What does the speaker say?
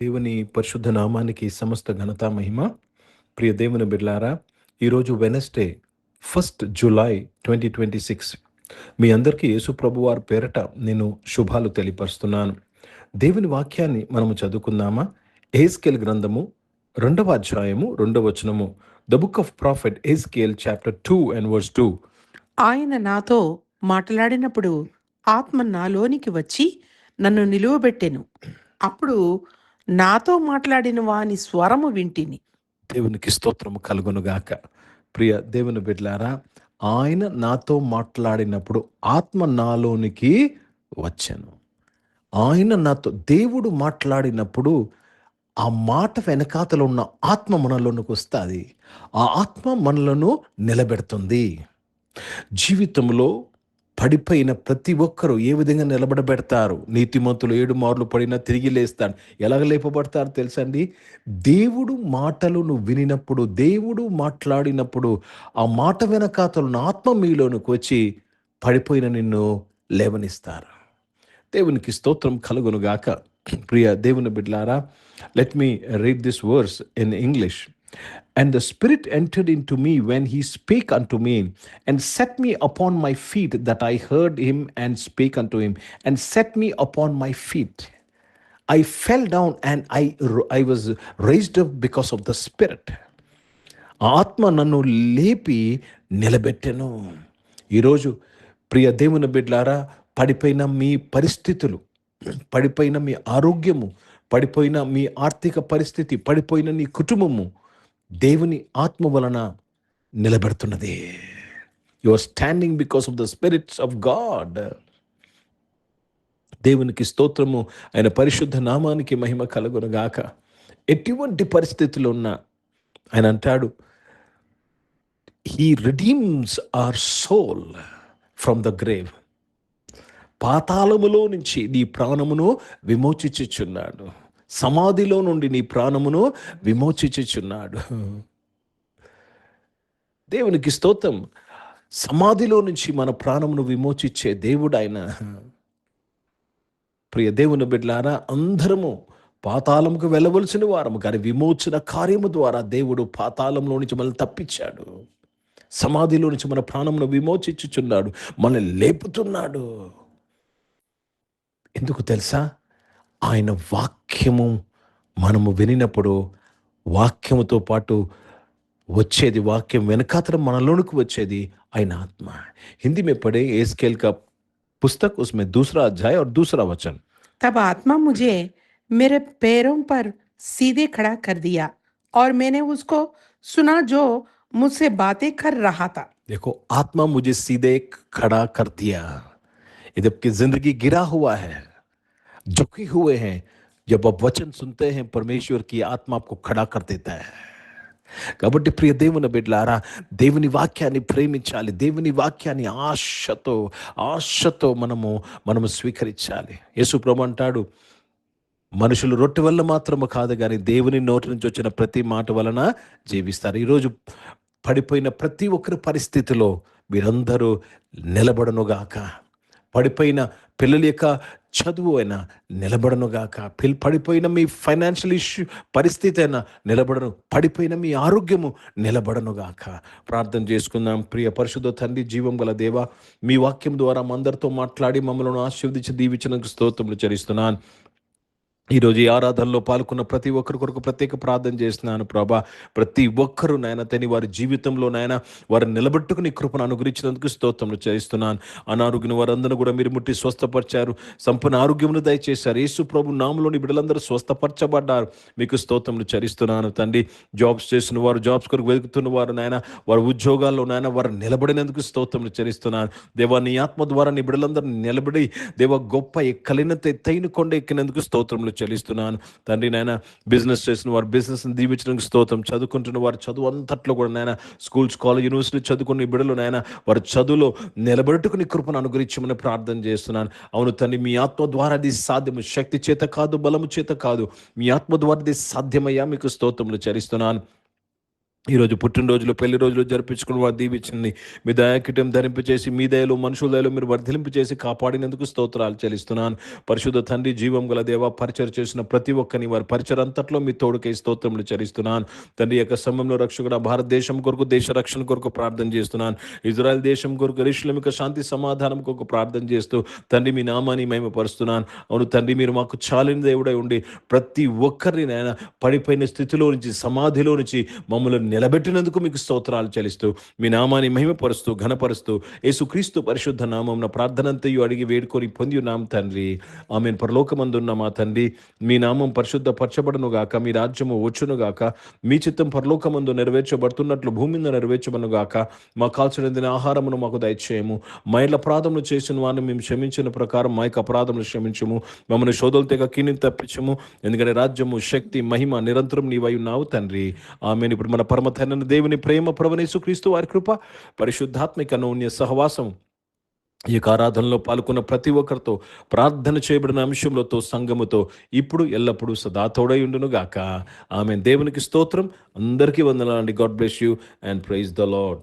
దేవుని పరిశుద్ధ నామానికి సమస్త ఘనత మహిమ. ప్రియ దేవుని బిడ్లారా, ఈరోజు వెనస్డే 1 జూలై 2026. మీ అందరికీ యేసు ప్రభు వారి పేరట నేను శుభాలు తెలియపరుస్తున్నాను. దేవుని వాక్యాన్ని మనము చదువుకుందామా? ఎహెజ్కేలు గ్రంథము 2వ అధ్యాయము 2వ వచనము. The book of prophet Ezekiel chapter 2 and verse 2. ఆయన నాతో మాట్లాడినప్పుడు ఆత్మ నాలోనికి వచ్చి నన్ను నిలువబెట్టెను. అప్పుడు నాతో మాట్లాడిన వాని స్వరము వింటిని. దేవునికి స్తోత్రము కలుగునుగాక. ప్రియ దేవుని బిడ్డలారా, ఆయన నాతో మాట్లాడినప్పుడు ఆత్మ నాలోనికి వచ్చాను. ఆయన నాతో, దేవుడు మాట్లాడినప్పుడు ఆ మాట వెనకాతలో ఉన్న ఆత్మ మనలోనికి వస్తుంది. ఆ ఆత్మ మనలను నిలబెడుతుంది. జీవితంలో పడిపోయిన ప్రతి ఒక్కరూ ఏ విధంగా నిలబడబెడతారు? నీతిమంతులు 7 మార్లు పడినా తిరిగి లేస్తాడు. ఎలాగ లేపబడతారు తెలుసండి? దేవుడు మాటలు నువ్వు వినినప్పుడు, దేవుడు మాట్లాడినప్పుడు ఆ మాట వెనకాతలున్న ఆత్మ మీలోనికి వచ్చి పడిపోయిన నిన్ను లేవనిస్తారు. దేవునికి స్తోత్రం కలుగునుగాక. ప్రియ దేవుని బిడ్డలారా, let me read this verse in English. And the Spirit entered into me when he spake unto me, and set me upon my feet, that I heard him and spake unto him, and set me upon my feet. I fell down and I was raised up because of the Spirit. ఆత్మ నన్ను లేపి నిలబెట్టెను. ఈరోజు ప్రియ దేవుని బిడ్డలారా, పడిపోయిన మీ పరిస్థితులు, పడిపోయిన మీ ఆరోగ్యము, పడిపోయిన మీ ఆర్థిక పరిస్థితి, పడిపోయిన నీ కుటుంబము దేవుని ఆత్మ వలన నిలబెడుతున్నది. You are standing because of the spirits of God. దేవునికి స్తోత్రము, ఆయన పరిశుద్ధ నామానికి మహిమ కలుగునుగాక. ఎటువంటి పరిస్థితులు ఉన్నా ఆయన అంటాడు, he redeems our soul from the grave. పాతాళములో నుంచి నీ ప్రాణమును విమోచించుచున్నాడు. సమాధిలో నుండి నీ ప్రాణమును విమోచించుచున్నాడు. దేవునికి స్తోత్రం. సమాధిలో నుంచి మన ప్రాణమును విమోచించే దేవుడు ఆయన. ప్రియ దేవుని బిడ్డలారా, అందరము పాతాళముకు వెళ్ళవలసిన వారము, కానీ విమోచన కార్యము ద్వారా దేవుడు పాతాళంలో నుంచి మనల్ని తప్పించాడు. సమాధిలో నుంచి మన ప్రాణమును విమోచించుచున్నాడు, మనల్ని లేపుతున్నాడు. ఎందుకు తెలుసా? ఆయన వాక్యము మనము వినినప్పుడు వాక్యముతో పాటు వచ్చేది, వాక్యం వెనకాతరం మనలోనికి వచ్చేది ఆయన ఆత్మ. हिंदी में पढ़े एहेज्केल का पुस्तक, उसमें 2रा अध्याय और 2रा वचन. तब आत्मा मुझे मेरे पैरों पर सीधे खड़ा कर दिया और मैंने उसको सुना जो मुझसे बातें कर रहा था. देखो, आत्मा मुझे सीधे खड़ा कर दिया. ये जबकि जिंदगी गिरा हुआ है, झुके हुए हैं, जब आप वचन सुनते हैं परमेश्वर की आत्मा आपको खड़ा कर देता है. కాబట్టి ప్రియ దేవుని బిడ్డలారా, దేవుని వాక్యాన్ని ప్రేమించాలి. దేవుని వాక్యాన్ని ఆశతో మనము స్వీకరించాలి. యేసు ప్రభు అంటాడు, మనుషులు రొట్టె వల్ల మాత్రము కాదు, కానీ దేవుని నోటి నుంచి వచ్చిన ప్రతి మాట వలన జీవిస్తారు. ఈరోజు పడిపోయిన ప్రతి ఒక్కరి పరిస్థితిలో మీరందరూ నిలబడనుగాక. పడిపోయిన పిల్లల యొక్క చదువు అయినా నిలబడనుగాక. పడిపోయిన మీ ఫైనాన్షియల్ ఇష్యూ పరిస్థితి అయినా నిలబడను, పడిపోయిన మీ ఆరోగ్యము నిలబడనుగాక. ప్రార్థన చేసుకుందాం. ప్రియ పరిశుద్ధ తండ్రి, జీవం గల దేవా, మీ వాక్యం ద్వారా అందరితో మాట్లాడి మమ్మల్ని ఆశీర్వదించి దీవించినందుకు స్తోత్రములు చెల్లిస్తున్నాను. ఈరోజు ఈ ఆరాధనలో పాల్గొన్న ప్రతి ఒక్కరి కొరకు ప్రత్యేక ప్రార్థన చేస్తున్నాను ప్రభా. ప్రతి ఒక్కరూ నాయన తని వారి జీవితంలో నాయన వారిని నిలబెట్టుకుని కృపను అనుగ్రహించినందుకు స్తోత్రములు చేస్తున్నాను. అనారోగ్యం వారందరూ కూడా మీరు ముట్టి స్వస్థపరిచారు, సంపూర్ణ ఆరోగ్యమును దయచేశారు. యేసు ప్రభు నామములోని బిడ్డలందరూ స్వస్థపరచబడ్డారు. మీకు స్తోత్రములు చరిస్తున్నాను తండ్రి. జాబ్స్ చేసిన వారు, జాబ్స్ కొరకు వెతుకుతున్న వారు నాయన, వారి ఉద్యోగాల్లో నాయన వారు నిలబడినందుకు స్తోత్రములు చరిస్తున్నాను. దేవా, నీ ఆత్మ ద్వారా నీ బిడ్డలందరూ నిలబడి దేవా గొప్ప ఎక్కలినంత ఎత్తైన కొండ ఎక్కినందుకు స్తోత్రములు చెల్లిస్తున్నాను తండ్రి. నాయన బిజినెస్ చేసిన వారు బిజినెస్ దీవించడానికి స్తోత్రం. చదువుకుంటున్న వారు చదువు అంతట్లో కూడా నాయన, స్కూల్స్, కాలేజ్, యూనివర్సిటీ చదువుకున్న బిడ్డలు నాయన వారి చదువులో నిలబెట్టుకుని కృపను అనుగ్రహించమని ప్రార్థన చేస్తున్నాను. అవును తండ్రి, మీ ఆత్మ ద్వారా అది సాధ్యము. శక్తి చేత కాదు, బలము చేత కాదు, మీ ఆత్మ ద్వారా అది సాధ్యమయ్యా. మీకు స్తోత్రములు చెల్లిస్తున్నాను. ఈరోజు పుట్టినరోజులు, పెళ్లి రోజులు జరిపించుకుని వారు దీవించండి. మీ దయాకిటం ధరింపచేసి, మీ దయలో మనుషుల దయలో మీరు వర్ధిలింపు చేసి కాపాడినందుకు స్తోత్రాలు చెల్లిస్తున్నాను. పరిశుద్ధ తండ్రి, జీవం గల దేవ, పరిచయం చేసిన ప్రతి ఒక్కరిని వారి పరిచయం అంతట్లో మీ తోడుకై స్తోత్రములు చెల్లిస్తున్నాను. తండ్రి యొక్క సమయంలో రక్షకుడ భారతదేశం కొరకు, దేశ రక్షణ కొరకు ప్రార్థన చేస్తున్నాను. ఇజ్రాయెల్ దేశం కొరకు, యెరూషలేము యొక్క శాంతి సమాధానం కొరకు ప్రార్థన చేస్తూ తండ్రి మీ నామాన్ని మహిమపరుస్తున్నాను. అవును తండ్రి, మీరు మాకు చాలిన దేవుడై ఉండి ప్రతి ఒక్కరిని నాయన పడిపోయిన స్థితిలో నుంచి, సమాధిలో నుంచి మమ్మల్ని నిలబెట్టినందుకు మీకు స్తోత్రాలు చెల్లిస్తూ మీ నామాన్ని మహిమపరుస్తూ ఘనపరుస్తూ యేసుక్రీస్తు పరిశుద్ధ నామమున ప్రార్థనంతయు అడిగి వేడుకొని పొంది ఉన్నాం తండ్రి. ఆమేన్. పరలోకమందున్న మా తండ్రి, మీ నామం పరిశుద్ధ పరచబడును గాక, మీ రాజ్యము వచ్చును గాక, మీ చిత్తం పరలోకమందు నెరవేర్చబడుతున్నట్లు భూమి మీద నెరవేర్చబడును గాక. మాకు కాల్చిన ఆహారమును మాకు దయచేయము. మా ఇళ్ళ అపరాధములు చేసిన వారిని మేము క్షమించిన ప్రకారం మా యొక్క అపరాధములు క్షమించము. మమ్మల్ని శోధనల తెగ కీనిని తప్పించము. ఎందుకంటే రాజ్యము, శక్తి, మహిమ నిరంతరం నీవై ఉన్నావు తండ్రి. ఆమేన్. ఇప్పుడు మన పరమ తండ్రి దేవుని ప్రేమ, ప్రభువైన యేసుక్రీస్తు వారి కృప, పరిశుద్ధాత్మిక అన్యోన్య సహవాసం ఈ యొక్క ఆరాధనలో పాల్గొన్న ప్రతి ఒక్కరితో, ప్రార్థన చేయబడిన అంశములతో, సంఘముతో ఇప్పుడు ఎల్లప్పుడూ సదా తోడై ఉండును గాక. ఆమేన్. దేవునికి స్తోత్రం. అందరికీ వందనాలండి. God bless you and praise the lord.